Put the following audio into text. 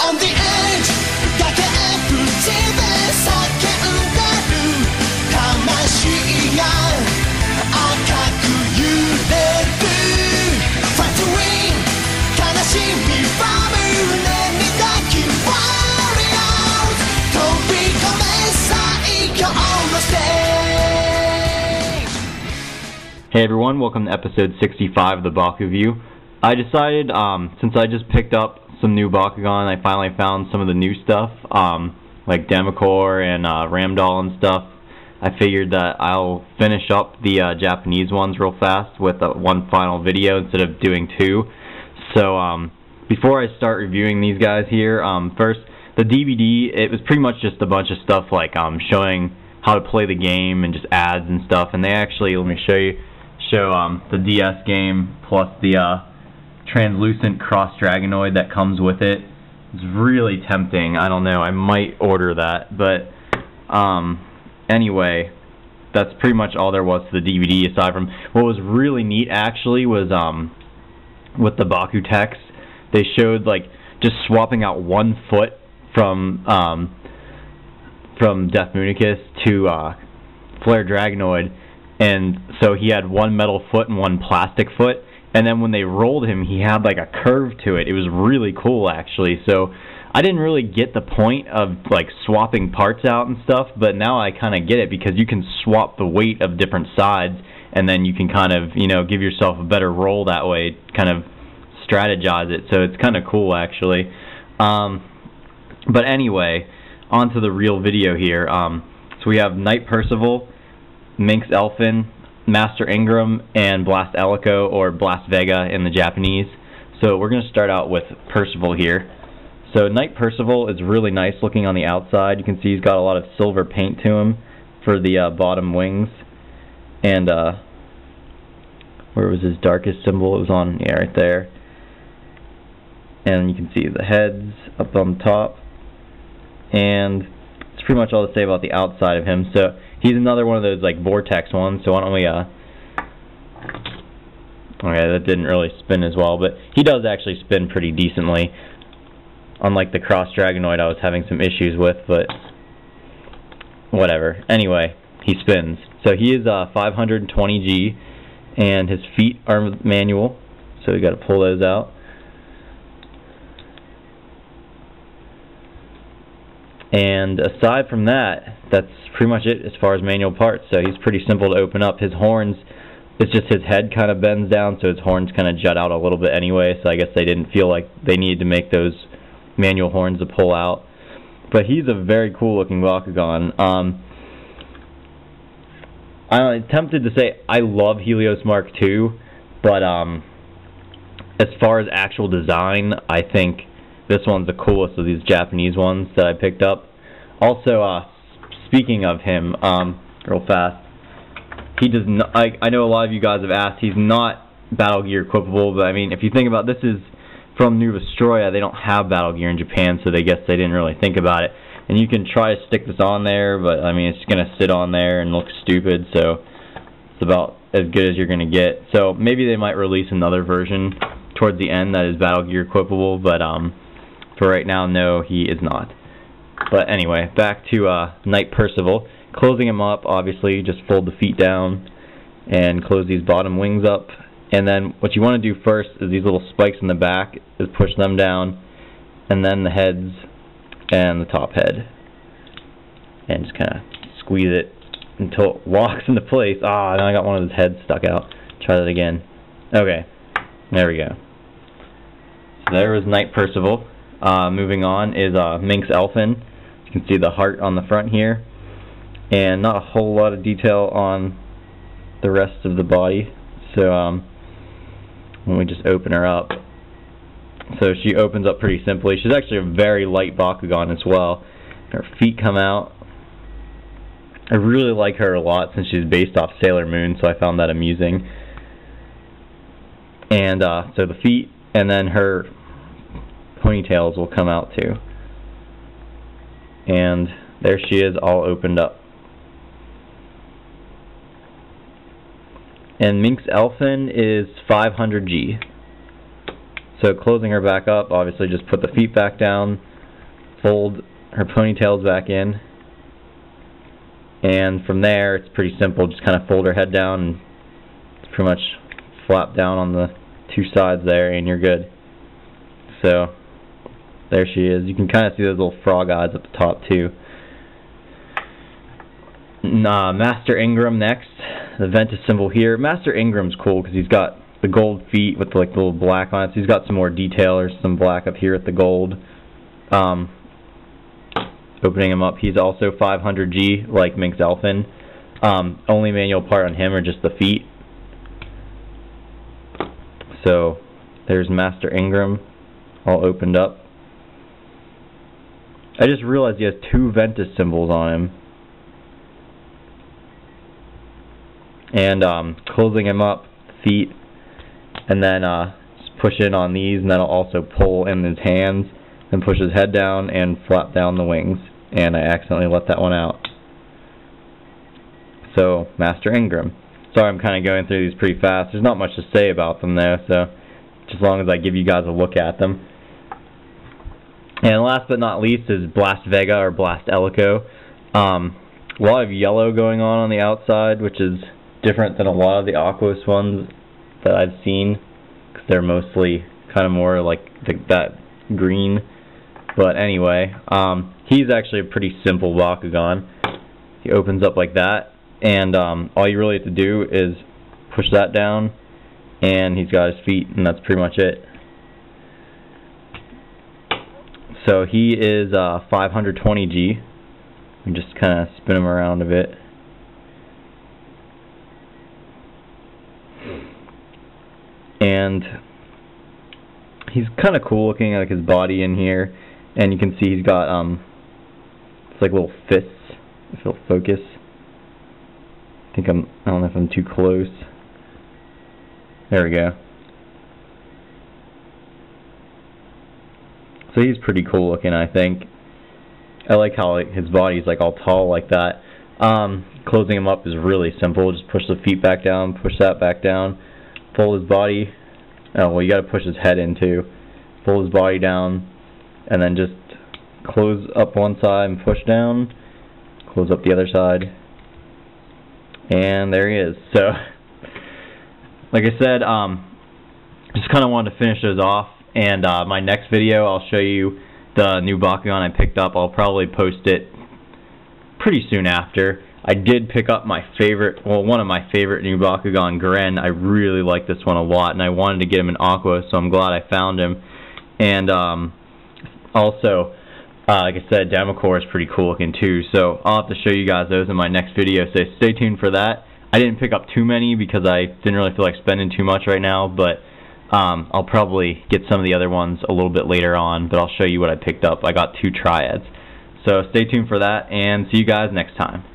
on the edge 崖っぷちで叫んでる魂が赤く揺れる Fight to win 悲しみは胸に抱き Warriors 飛び込め最強のステージ Hey everyone, welcome to episode 65 of the BakuView. I decided, since I just picked up some new Bakugan, I finally found some of the new stuff, like Democor and Ramdoll and stuff. I figured that I'll finish up the Japanese ones real fast with one final video instead of doing two. So before I start reviewing these guys here, first, the DVD, it was pretty much just a bunch of stuff like showing how to play the game and just ads and stuff. And they actually, let me show the DS game plus the translucent cross Dragonoid that comes with it. It's really tempting. I don't know, I might order that, but anyway, that's pretty much all there was to the DVD, aside from what was really neat actually was with the Baku text, they showed like just swapping out one foot from Death Moonicus to Flare Dragonoid, and so he had one metal foot and one plastic foot. And then when they rolled him, he had like a curve to it. It was really cool, actually. So I didn't really get the point of like swapping parts out and stuff, but now I kind of get it, because you can swap the weight of different sides, and then you can kind of, you know, give yourself a better roll that way, kind of strategize it. So it's kind of cool, actually. But anyway, on to the real video here. So we have Knight Percival, Minx Elfin, Master Ingram, and Blast Elico, or Blast Vega in the Japanese. So we're going to start out with Percival here. So Knight Percival is really nice looking on the outside. You can see he's got a lot of silver paint to him for the bottom wings. And where was his darkest symbol? It was on, yeah, right there. And you can see the heads up on the top. And it's pretty much all to say about the outside of him. So he's another one of those like vortex ones, so why don't we okay, that didn't really spin as well, but he does actually spin pretty decently, unlike the cross Dragonoid I was having some issues with, but whatever. Anyway, he spins. So he is 520G, and his feet are manual, so we got to pull those out. And aside from that, that's pretty much it as far as manual parts. So he's pretty simple to open up. His horns, it's just his head kind of bends down, so his horns kind of jut out a little bit anyway, so I guess they didn't feel like they needed to make those manual horns to pull out. But he's a very cool looking Bakugan. I'm tempted to say I love Helios Mark II, but as far as actual design, I think this one's the coolest of these Japanese ones that I picked up. Also, speaking of him, real fast, he does not. I know a lot of you guys have asked. He's not Battle Gear equipable, but I mean, if you think about it, this is from New Vestroia. They don't have Battle Gear in Japan, so they guess they didn't really think about it. And you can try to stick this on there, but I mean, it's gonna sit on there and look stupid. So it's about as good as you're gonna get. So maybe they might release another version towards the end that is Battle Gear equipable, but for right now, no, he is not. But anyway, back to Knight Percival. Closing him up, obviously, just fold the feet down and close these bottom wings up. And then what you want to do first is these little spikes in the back, is push them down, and then the heads and the top head. And just kind of squeeze it until it locks into place. Ah, now I got one of his heads stuck out. Try that again. Okay, there we go. So there was Knight Percival. Moving on is Minx Elfin. You can see the heart on the front here, and not a whole lot of detail on the rest of the body. So when we just open her up, so she opens up pretty simply. She's actually a very light Bakugan as well. Her feet come out. I really like her a lot since she's based off Sailor Moon, so I found that amusing. And so the feet, and then her ponytails will come out too. And there she is, all opened up. And Minx Elfin is 500G. So closing her back up, obviously just put the feet back down, fold her ponytails back in, and from there it's pretty simple. Just kind of fold her head down and pretty much flap down on the two sides there, and you're good. So there she is. You can kind of see those little frog eyes at the top too. Master Ingram next. The Ventus symbol here. Master Ingram's cool because he's got the gold feet with like the little black on it. So he's got some more detail, or some black up here at the gold. Opening him up, he's also 500G like Minx Elfin. Only manual part on him are just the feet. So there's Master Ingram all opened up. I just realized he has two Ventus symbols on him. And closing him up, feet, and then just push in on these, and that'll also pull in his hands, and push his head down and flap down the wings. And I accidentally let that one out. So, Master Ingram. Sorry, I'm kind of going through these pretty fast. There's not much to say about them though, so just as long as I give you guys a look at them. And last but not least is Blast Vega or Blast Elico. A lot of yellow going on the outside, which is different than a lot of the Aquos ones that I've seen, because they're mostly kind of more like that green. But anyway, he's actually a pretty simple Bakugan. He opens up like that, and all you really have to do is push that down, and he's got his feet, and that's pretty much it. So he is 520G. And just kind of spin him around a bit. And he's kind of cool looking, like his body in here, and you can see he's got it's like little fists, if it'll focus. I don't know if I'm too close. There we go. So he's pretty cool looking, I think. I like how his body's like all tall like that. Closing him up is really simple. Just push the feet back down, push that back down, fold his body. Oh, well, you got to push his head in too. Fold his body down, and then just close up one side and push down. Close up the other side, and there he is. So, like I said, just kind of wanted to finish those off. And my next video, I'll show you the new Bakugan I picked up. I'll probably post it pretty soon after. I did pick up my favorite, well, one of my favorite new Bakugan, Gren. I really like this one a lot, and I wanted to get him in Aqua, so I'm glad I found him. And also, like I said, Democor is pretty cool looking too, so I'll have to show you guys those in my next video, so stay tuned for that. I didn't pick up too many because I didn't really feel like spending too much right now, but I'll probably get some of the other ones a little bit later on, but I'll show you what I picked up. I got 2 triads. So stay tuned for that, and see you guys next time.